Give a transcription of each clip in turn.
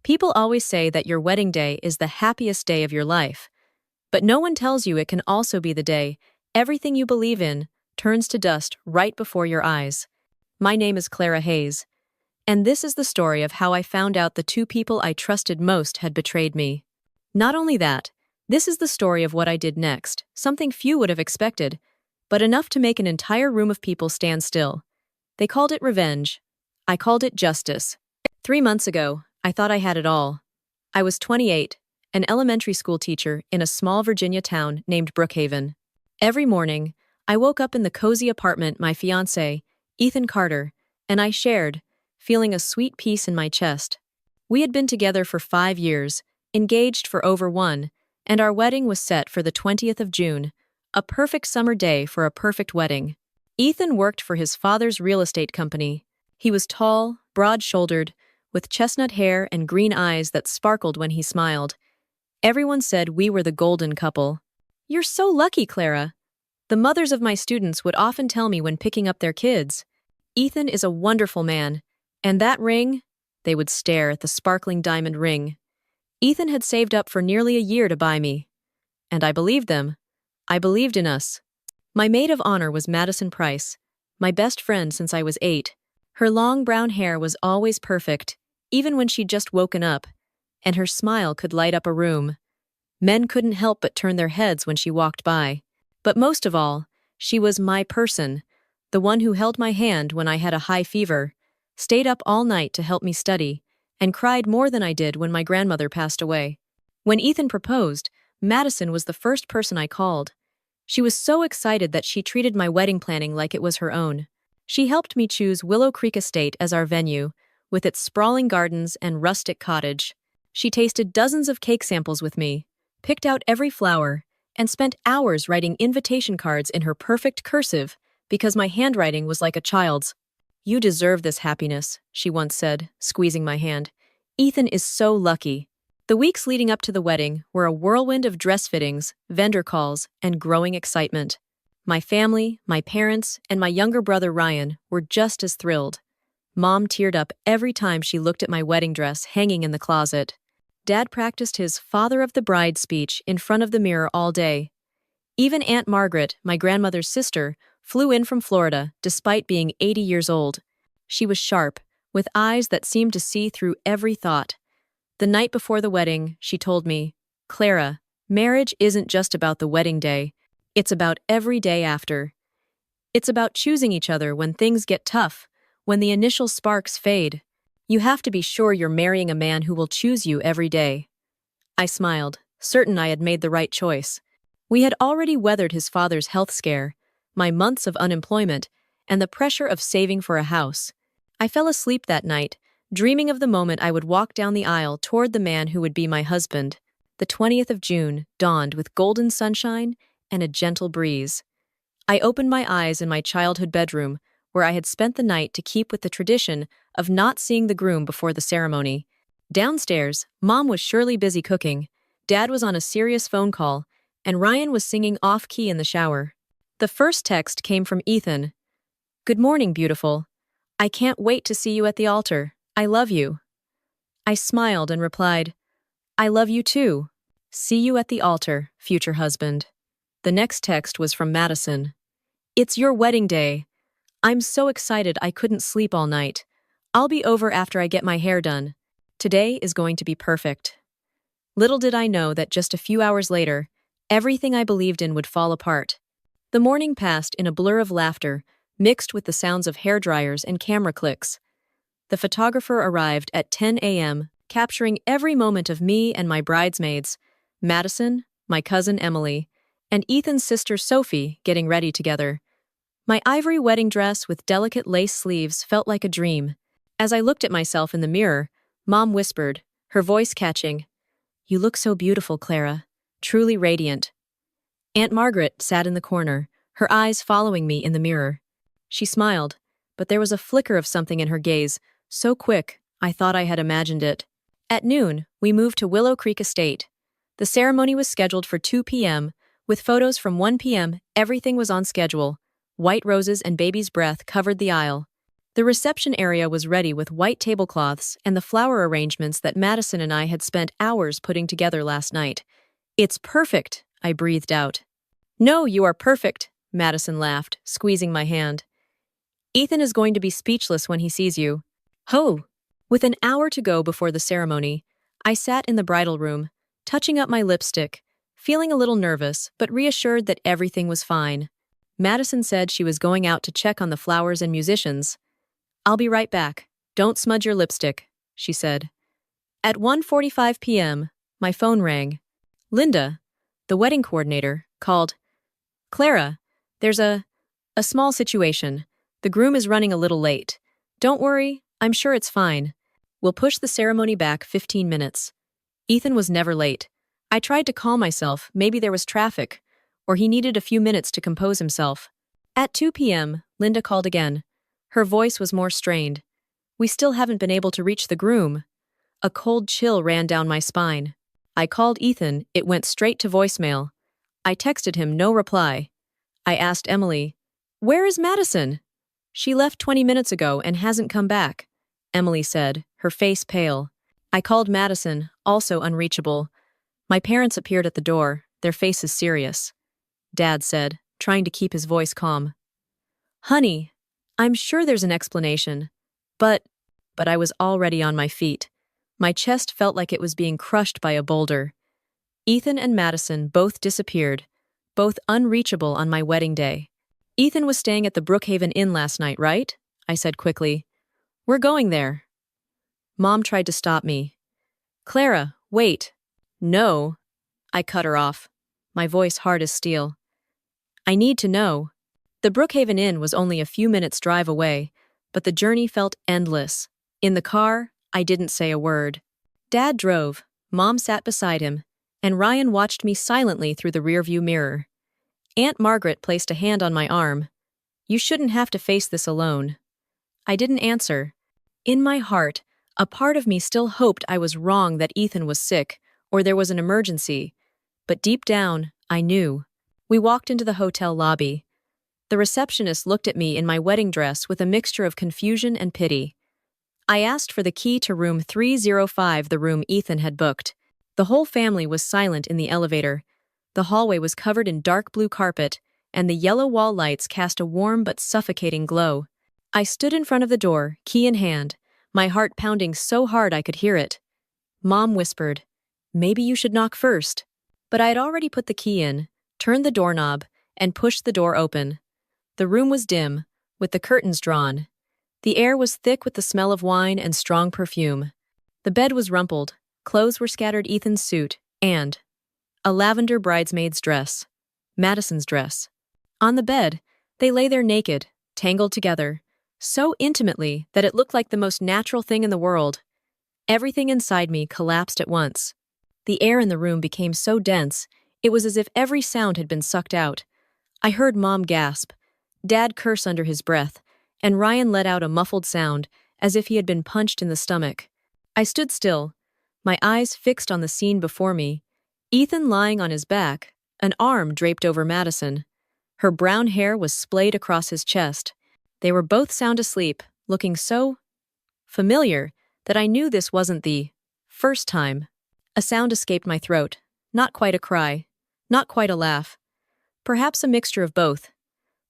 People always say that your wedding day is the happiest day of your life, but no one tells you it can also be the day everything you believe in turns to dust right before your eyes. My name is Clara Hayes, and this is the story of how I found out the two people I trusted most had betrayed me. Not only that, this is the story of what I did next, something few would have expected, but enough to make an entire room of people stand still. They called it revenge. I called it justice. 3 months ago, I thought I had it all. I was 28, an elementary school teacher in a small Virginia town named Brookhaven. Every morning, I woke up in the cozy apartment my fiancé, Ethan Carter, and I shared, feeling a sweet peace in my chest. We had been together for 5 years, engaged for over 1, and our wedding was set for the 20th of June, a perfect summer day for a perfect wedding. Ethan worked for his father's real estate company. He was tall, broad-shouldered, with chestnut hair and green eyes that sparkled when he smiled. Everyone said we were the golden couple. "You're so lucky, Clara." The mothers of my students would often tell me when picking up their kids. "Ethan is a wonderful man. And that ring?" They would stare at the sparkling diamond ring. Ethan had saved up for nearly a year to buy me. And I believed them. I believed in us. My maid of honor was Madison Price, my best friend since I was 8. Her long brown hair was always perfect, even when she'd just woken up, and her smile could light up a room. Men couldn't help but turn their heads when she walked by. But most of all, she was my person, the one who held my hand when I had a high fever, stayed up all night to help me study, and cried more than I did when my grandmother passed away. When Ethan proposed, Madison was the first person I called. She was so excited that she treated my wedding planning like it was her own. She helped me choose Willow Creek Estate as our venue, with its sprawling gardens and rustic cottage. She tasted dozens of cake samples with me, picked out every flower, and spent hours writing invitation cards in her perfect cursive because my handwriting was like a child's. "You deserve this happiness," she once said, squeezing my hand. "Ethan is so lucky." The weeks leading up to the wedding were a whirlwind of dress fittings, vendor calls, and growing excitement. My family, my parents, and my younger brother Ryan were just as thrilled. Mom teared up every time she looked at my wedding dress hanging in the closet. Dad practiced his father of the bride speech in front of the mirror all day. Even Aunt Margaret, my grandmother's sister, flew in from Florida despite being 80 years old. She was sharp, with eyes that seemed to see through every thought. The night before the wedding, she told me, "Clara, marriage isn't just about the wedding day. It's about every day after. It's about choosing each other when things get tough, when the initial sparks fade. You have to be sure you're marrying a man who will choose you every day." I smiled, certain I had made the right choice. We had already weathered his father's health scare, my months of unemployment, and the pressure of saving for a house. I fell asleep that night, dreaming of the moment I would walk down the aisle toward the man who would be my husband. The 20th of June dawned with golden sunshine and a gentle breeze. I opened my eyes in my childhood bedroom, where I had spent the night to keep with the tradition of not seeing the groom before the ceremony. Downstairs, Mom was surely busy cooking, Dad was on a serious phone call, and Ryan was singing off-key in the shower. The first text came from Ethan. "Good morning, beautiful. I can't wait to see you at the altar. I love you." I smiled and replied, "I love you too. See you at the altar, future husband." The next text was from Madison. "It's your wedding day. I'm so excited I couldn't sleep all night. I'll be over after I get my hair done. Today is going to be perfect." Little did I know that just a few hours later, everything I believed in would fall apart. The morning passed in a blur of laughter, mixed with the sounds of hair dryers and camera clicks. The photographer arrived at 10 a.m., capturing every moment of me and my bridesmaids, Madison, my cousin Emily, and Ethan's sister Sophie getting ready together. My ivory wedding dress with delicate lace sleeves felt like a dream. As I looked at myself in the mirror, Mom whispered, her voice catching, "You look so beautiful, Clara, truly radiant." Aunt Margaret sat in the corner, her eyes following me in the mirror. She smiled, but there was a flicker of something in her gaze, so quick I thought I had imagined it. At noon, we moved to Willow Creek Estate. The ceremony was scheduled for 2 p.m., with photos from 1 p.m. Everything was on schedule. White roses and baby's breath covered the aisle. The reception area was ready with white tablecloths and the flower arrangements that Madison and I had spent hours putting together last night. "It's perfect," I breathed out. "No, you are perfect," Madison laughed, squeezing my hand. "Ethan is going to be speechless when he sees you." Ho! With an hour to go before the ceremony, I sat in the bridal room, touching up my lipstick, feeling a little nervous, but reassured that everything was fine. Madison said she was going out to check on the flowers and musicians. "I'll be right back. Don't smudge your lipstick," she said. At 1:45 p.m., my phone rang. Linda, the wedding coordinator, called. "Clara, there's a small situation. The groom is running a little late. Don't worry, I'm sure it's fine. We'll push the ceremony back 15 minutes. Ethan was never late. I tried to calm myself, maybe there was traffic, or he needed a few minutes to compose himself. At 2 p.m., Linda called again. Her voice was more strained. "We still haven't been able to reach the groom." A cold chill ran down my spine. I called Ethan, it went straight to voicemail. I texted him, no reply. I asked Emily, "Where is Madison?" "She left 20 minutes ago and hasn't come back," Emily said, her face pale. I called Madison, also unreachable. My parents appeared at the door, their faces serious. Dad said, trying to keep his voice calm. "Honey, I'm sure there's an explanation. But I was already on my feet. My chest felt like it was being crushed by a boulder. Ethan and Madison both disappeared, both unreachable on my wedding day. "Ethan was staying at the Brookhaven Inn last night, right?" I said quickly. "We're going there." Mom tried to stop me. "Clara, wait." "No." I cut her off, my voice hard as steel. "I need to know." The Brookhaven Inn was only a few minutes' drive away, but the journey felt endless. In the car, I didn't say a word. Dad drove, Mom sat beside him, and Ryan watched me silently through the rearview mirror. Aunt Margaret placed a hand on my arm. "You shouldn't have to face this alone." I didn't answer. In my heart, a part of me still hoped I was wrong that Ethan was sick, or there was an emergency. But deep down, I knew. We walked into the hotel lobby. The receptionist looked at me in my wedding dress with a mixture of confusion and pity. I asked for the key to room 305, the room Ethan had booked. The whole family was silent in the elevator. The hallway was covered in dark blue carpet, and the yellow wall lights cast a warm but suffocating glow. I stood in front of the door, key in hand, my heart pounding so hard I could hear it. Mom whispered, "Maybe you should knock first." But I had already put the key in, turned the doorknob, and pushed the door open. The room was dim, with the curtains drawn. The air was thick with the smell of wine and strong perfume. The bed was rumpled, clothes were scattered, Ethan's suit, and a lavender bridesmaid's dress. Madison's dress. On the bed, they lay there naked, tangled together, so intimately that it looked like the most natural thing in the world. Everything inside me collapsed at once. The air in the room became so dense, it was as if every sound had been sucked out. I heard Mom gasp, Dad curse under his breath, and Ryan let out a muffled sound, as if he had been punched in the stomach. I stood still, my eyes fixed on the scene before me. Ethan lying on his back, an arm draped over Madison. Her brown hair was splayed across his chest. They were both sound asleep, looking so familiar that I knew this wasn't the first time. A sound escaped my throat, not quite a cry, not quite a laugh. Perhaps a mixture of both.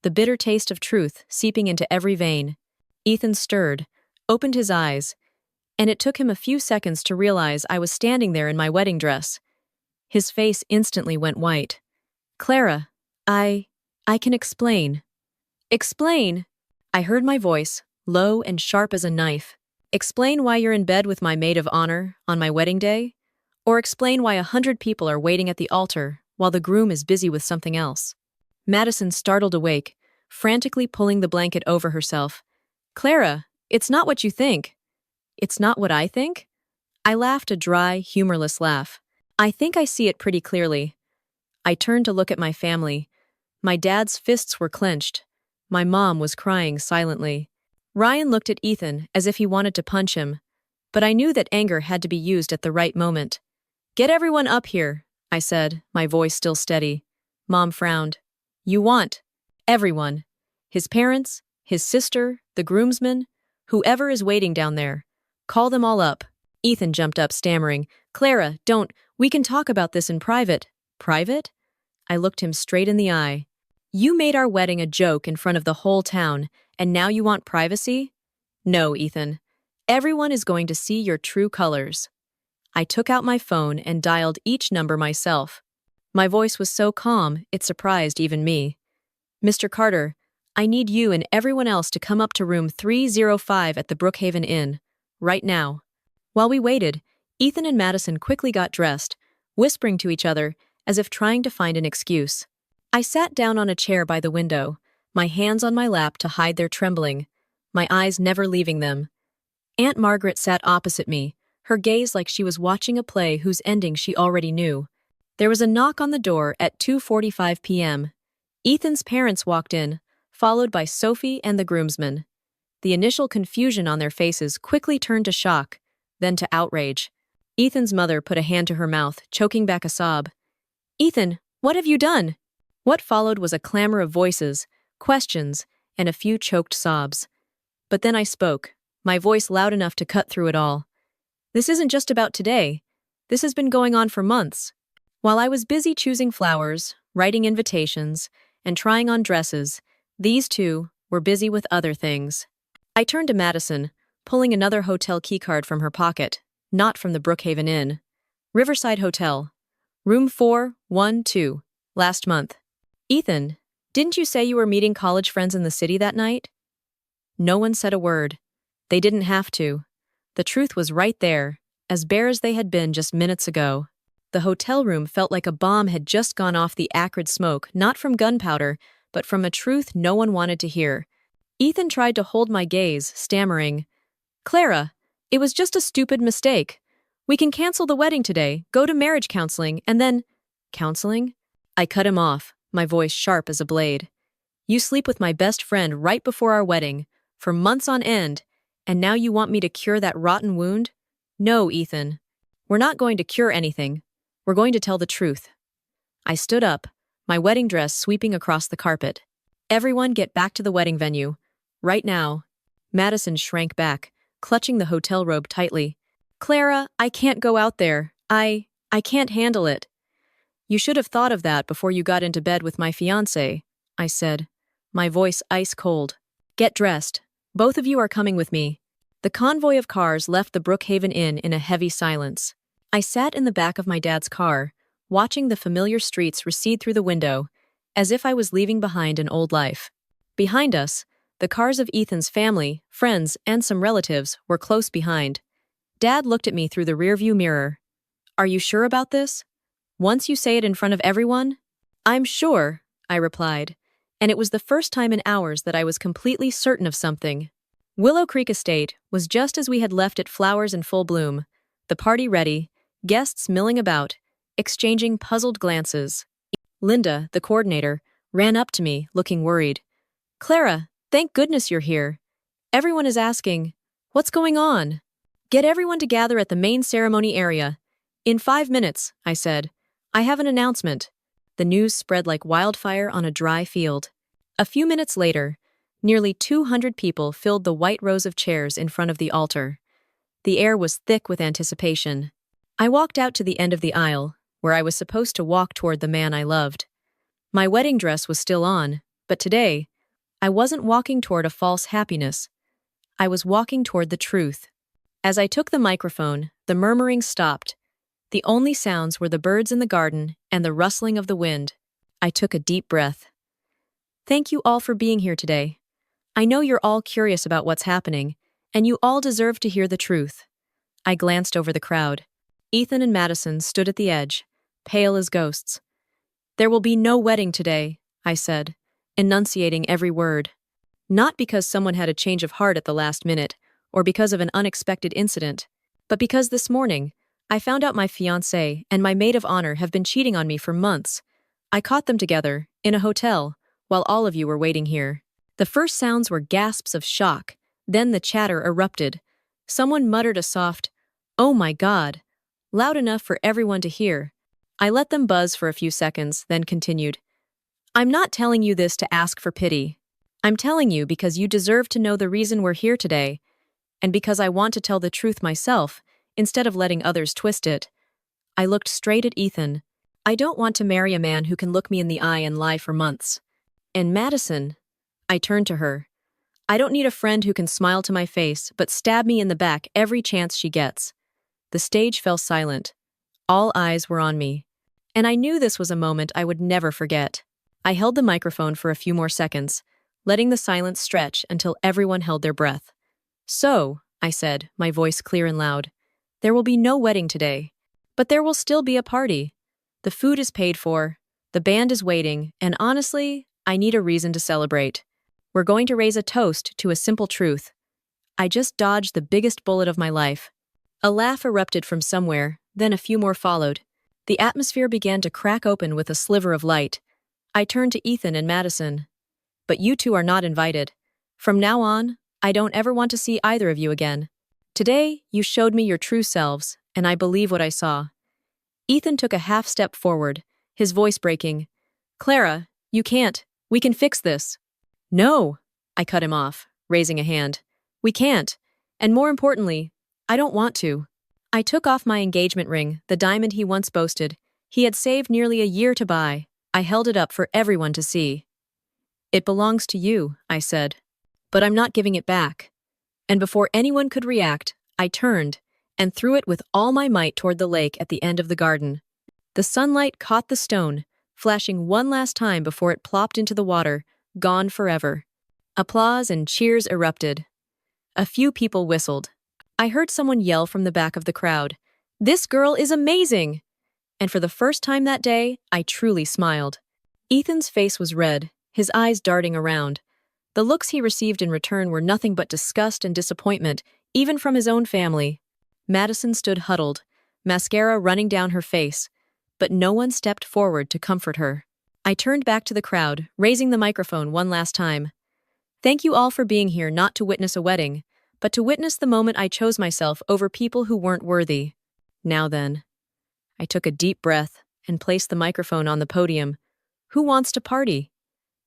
The bitter taste of truth seeping into every vein. Ethan stirred, opened his eyes, and it took him a few seconds to realize I was standing there in my wedding dress. His face instantly went white. "Clara, I can explain." "Explain?" I heard my voice, low and sharp as a knife. "Explain why you're in bed with my maid of honor on my wedding day? Or explain why 100 people are waiting at the altar while the groom is busy with something else?" Madison startled awake, frantically pulling the blanket over herself. "Clara, it's not what you think." "It's not what I think?" I laughed a dry, humorless laugh. "I think I see it pretty clearly." I turned to look at my family. My dad's fists were clenched. My mom was crying silently. Ryan looked at Ethan as if he wanted to punch him, but I knew that anger had to be used at the right moment. "Get everyone up here," I said, my voice still steady. Mom frowned. "You want everyone. His parents, his sister, the groomsmen, Whoever is waiting down there. Call them all up. Ethan jumped up, stammering, Clara, don't, we can talk about this in private. Private? I looked him straight in the eye. You made our wedding a joke in front of the whole town, and now you want privacy? No, Ethan. Everyone is going to see your true colors. I took out my phone and dialed each number myself. My voice was so calm, it surprised even me. Mr. Carter, I need you and everyone else to come up to room 305 at the Brookhaven Inn, right now. While we waited, Ethan and Madison quickly got dressed, whispering to each other as if trying to find an excuse. I sat down on a chair by the window, my hands on my lap to hide their trembling, my eyes never leaving them. Aunt Margaret sat opposite me, her gaze like she was watching a play whose ending she already knew. There was a knock on the door at 2:45 p.m. Ethan's parents walked in, followed by Sophie and the groomsmen. The initial confusion on their faces quickly turned to shock, then to outrage. Ethan's mother put a hand to her mouth, choking back a sob. Ethan, what have you done? What followed was a clamor of voices, questions, and a few choked sobs. But then I spoke, my voice loud enough to cut through it all. This isn't just about today. This has been going on for months. While I was busy choosing flowers, writing invitations, and trying on dresses, these two were busy with other things. I turned to Madison, pulling another hotel keycard from her pocket, not from the Brookhaven Inn. Riverside Hotel. Room 412, last month. Ethan, didn't you say you were meeting college friends in the city that night? No one said a word. They didn't have to. The truth was right there, as bare as they had been just minutes ago. The hotel room felt like a bomb had just gone off, the acrid smoke, not from gunpowder, but from a truth no one wanted to hear. Ethan tried to hold my gaze, stammering, Clara, it was just a stupid mistake. We can cancel the wedding today, go to marriage counseling, and then… Counseling? I cut him off, my voice sharp as a blade. You sleep with my best friend right before our wedding, for months on end, and now you want me to cure that rotten wound? No, Ethan. We're not going to cure anything. We're going to tell the truth. I stood up, my wedding dress sweeping across the carpet. Everyone get back to the wedding venue. Right now. Madison shrank back, clutching the hotel robe tightly. Clara, I can't go out there. I can't handle it. You should have thought of that before you got into bed with my fiancé, I said, my voice ice cold. Get dressed. Both of you are coming with me. The convoy of cars left the Brookhaven Inn in a heavy silence. I sat in the back of my dad's car, watching the familiar streets recede through the window, as if I was leaving behind an old life. Behind us, the cars of Ethan's family, friends, and some relatives were close behind. Dad looked at me through the rearview mirror. Are you sure about this? Once you say it in front of everyone? I'm sure, I replied, and it was the first time in hours that I was completely certain of something. Willow Creek Estate was just as we had left it, flowers in full bloom, the party ready, guests milling about, exchanging puzzled glances. Linda, the coordinator, ran up to me, looking worried. Clara, thank goodness you're here. Everyone is asking, what's going on? Get everyone to gather at the main ceremony area. In 5 minutes, I said. I have an announcement. The news spread like wildfire on a dry field. A few minutes later, nearly 200 people filled the white rows of chairs in front of the altar. The air was thick with anticipation. I walked out to the end of the aisle, where I was supposed to walk toward the man I loved. My wedding dress was still on, but today, I wasn't walking toward a false happiness. I was walking toward the truth. As I took the microphone, the murmuring stopped. The only sounds were the birds in the garden and the rustling of the wind. I took a deep breath. Thank you all for being here today. I know you're all curious about what's happening, and you all deserve to hear the truth. I glanced over the crowd. Ethan and Madison stood at the edge, pale as ghosts. There will be no wedding today, I said, enunciating every word. Not because someone had a change of heart at the last minute, or because of an unexpected incident, but because this morning, I found out my fiancé and my maid of honor have been cheating on me for months. I caught them together, in a hotel, while all of you were waiting here. The first sounds were gasps of shock, then the chatter erupted. Someone muttered a soft, "Oh my God," loud enough for everyone to hear. I let them buzz for a few seconds, then continued. I'm not telling you this to ask for pity. I'm telling you because you deserve to know the reason we're here today, and because I want to tell the truth myself, instead of letting others twist it. I looked straight at Ethan. I don't want to marry a man who can look me in the eye and lie for months. And Madison, I turned to her. I don't need a friend who can smile to my face but stab me in the back every chance she gets. The stage fell silent. All eyes were on me. And I knew this was a moment I would never forget. I held the microphone for a few more seconds, letting the silence stretch until everyone held their breath. So, I said, my voice clear and loud, there will be no wedding today. But there will still be a party. The food is paid for, the band is waiting, and honestly, I need a reason to celebrate. We're going to raise a toast to a simple truth. I just dodged the biggest bullet of my life. A laugh erupted from somewhere, then a few more followed. The atmosphere began to crack open with a sliver of light. I turned to Ethan and Madison. But you two are not invited. From now on, I don't ever want to see either of you again. Today, you showed me your true selves, and I believe what I saw. Ethan took a half step forward, his voice breaking. Clara, you can't. We can fix this. No, I cut him off, raising a hand. We can't. And more importantly, I don't want to. I took off my engagement ring, the diamond he once boasted. He had saved nearly a year to buy. I held it up for everyone to see. It belongs to you, I said. But I'm not giving it back. And before anyone could react, I turned and threw it with all my might toward the lake at the end of the garden. The sunlight caught the stone, flashing one last time before it plopped into the water, gone forever. Applause and cheers erupted. A few people whistled. I heard someone yell from the back of the crowd, "This girl is amazing!" And for the first time that day, I truly smiled. Ethan's face was red, his eyes darting around. The looks he received in return were nothing but disgust and disappointment, even from his own family. Madison stood huddled, mascara running down her face, but no one stepped forward to comfort her. I turned back to the crowd, raising the microphone one last time. Thank you all for being here not to witness a wedding, but to witness the moment I chose myself over people who weren't worthy. Now then. I took a deep breath and placed the microphone on the podium. Who wants to party?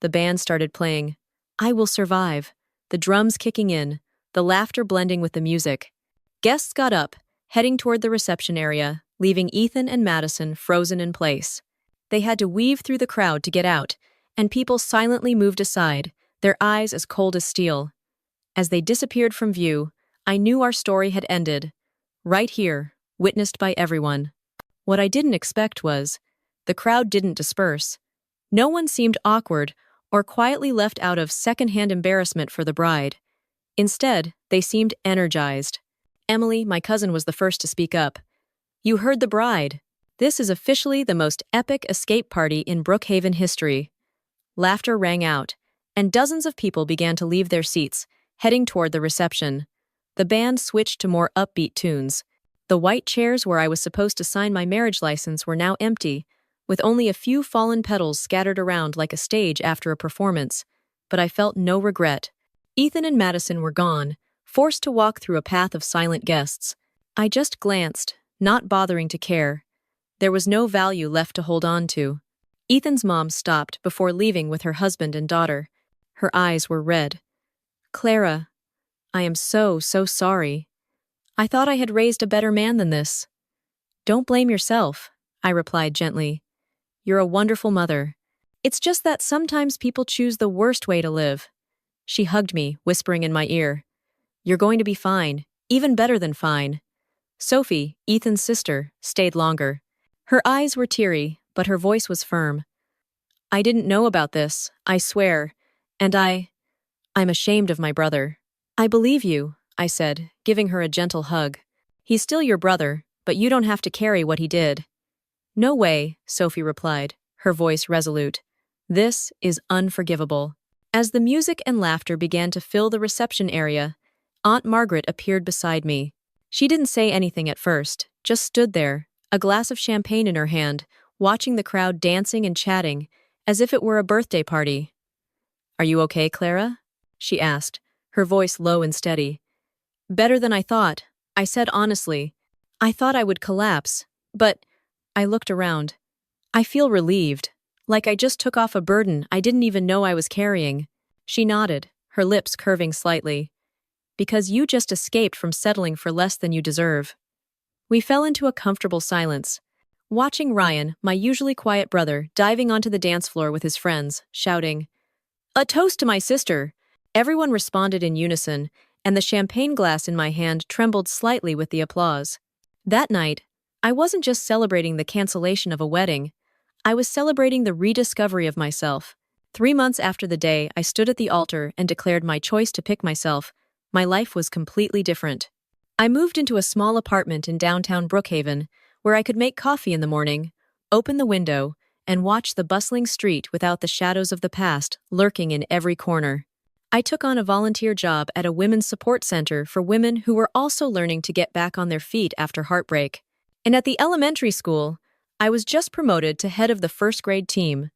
The band started playing. I Will Survive, the drums kicking in, the laughter blending with the music. Guests got up, heading toward the reception area, leaving Ethan and Madison frozen in place. They had to weave through the crowd to get out, and people silently moved aside, their eyes as cold as steel. As they disappeared from view, I knew our story had ended. Right here, witnessed by everyone. What I didn't expect was, the crowd didn't disperse. No one seemed awkward or quietly left out of secondhand embarrassment for the bride. Instead, they seemed energized. Emily, my cousin, was the first to speak up. You heard the bride. This is officially the most epic escape party in Brookhaven history. Laughter rang out, and dozens of people began to leave their seats, heading toward the reception. The band switched to more upbeat tunes. The white chairs where I was supposed to sign my marriage license were now empty, with only a few fallen petals scattered around like a stage after a performance. But I felt no regret. Ethan and Madison were gone, forced to walk through a path of silent guests. I just glanced, not bothering to care. There was no value left to hold on to. Ethan's mom stopped before leaving with her husband and daughter. Her eyes were red. Clara, I am so sorry. I thought I had raised a better man than this. Don't blame yourself, I replied gently. You're a wonderful mother. It's just that sometimes people choose the worst way to live. She hugged me, whispering in my ear. You're going to be fine, even better than fine. Sophie, Ethan's sister, stayed longer. Her eyes were teary, but her voice was firm. I didn't know about this, I swear, and I'm ashamed of my brother. I believe you, I said, giving her a gentle hug. He's still your brother, but you don't have to carry what he did. No way, Sophie replied, her voice resolute. This is unforgivable. As the music and laughter began to fill the reception area, Aunt Margaret appeared beside me. She didn't say anything at first, just stood there, a glass of champagne in her hand, watching the crowd dancing and chatting, as if it were a birthday party. Are you okay, Clara? She asked, her voice low and steady. Better than I thought, I said honestly. I thought I would collapse, but I looked around. I feel relieved, like I just took off a burden I didn't even know I was carrying. She nodded, her lips curving slightly. because you just escaped from settling for less than you deserve. We fell into a comfortable silence, watching Ryan, my usually quiet brother, diving onto the dance floor with his friends, shouting, "A toast to my sister!" Everyone responded in unison, and the champagne glass in my hand trembled slightly with the applause. That night, I wasn't just celebrating the cancellation of a wedding, I was celebrating the rediscovery of myself. 3 months after the day I stood at the altar and declared my choice to pick myself, my life was completely different. I moved into a small apartment in downtown Brookhaven, where I could make coffee in the morning, open the window, and watch the bustling street without the shadows of the past lurking in every corner. I took on a volunteer job at a women's support center for women who were also learning to get back on their feet after heartbreak. And at the elementary school, I was just promoted to head of the first grade team.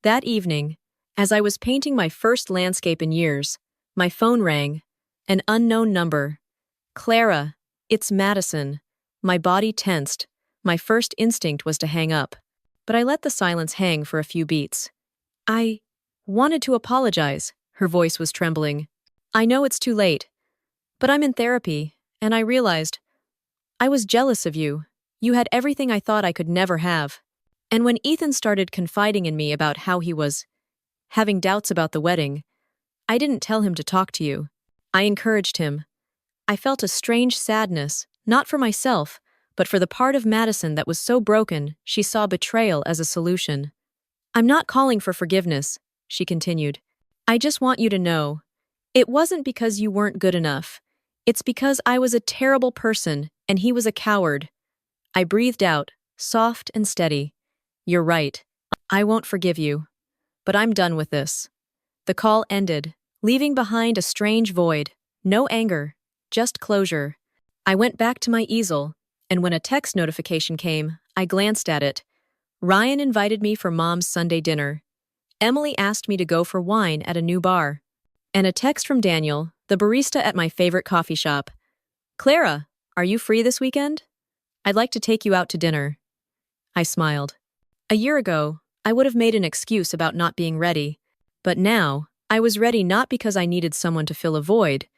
That evening, as I was painting my first landscape in years, my phone rang. An unknown number. "Clara, it's Madison." My body tensed. My first instinct was to hang up. But I let the silence hang for a few beats. "I wanted to apologize." Her voice was trembling. "I know it's too late, but I'm in therapy, and I realized I was jealous of you. You had everything I thought I could never have." And when Ethan started confiding in me about how he was having doubts about the wedding, I didn't tell him to talk to you. I encouraged him. I felt a strange sadness, not for myself, but for the part of Madison that was so broken she saw betrayal as a solution. "I'm not calling for forgiveness," she continued. "I just want you to know, it wasn't because you weren't good enough. It's because I was a terrible person and he was a coward." I breathed out, soft and steady. "You're right. I won't forgive you. But I'm done with this." The call ended, leaving behind a strange void. No anger, just closure. I went back to my easel, and when a text notification came, I glanced at it. Ryan invited me for Mom's Sunday dinner. Emily asked me to go for wine at a new bar. And a text from Daniel, the barista at my favorite coffee shop. "Clara, are you free this weekend? I'd like to take you out to dinner." I smiled. A year ago, I would have made an excuse about not being ready. But now, I was ready not because I needed someone to fill a void,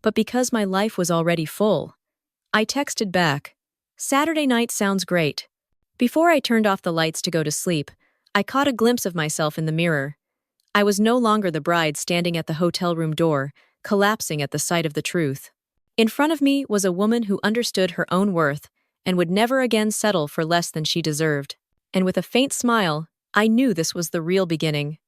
but because my life was already full. I texted back, "Saturday night sounds great." Before I turned off the lights to go to sleep, I caught a glimpse of myself in the mirror. I was no longer the bride standing at the hotel room door, collapsing at the sight of the truth. In front of me was a woman who understood her own worth and would never again settle for less than she deserved. And with a faint smile, I knew this was the real beginning.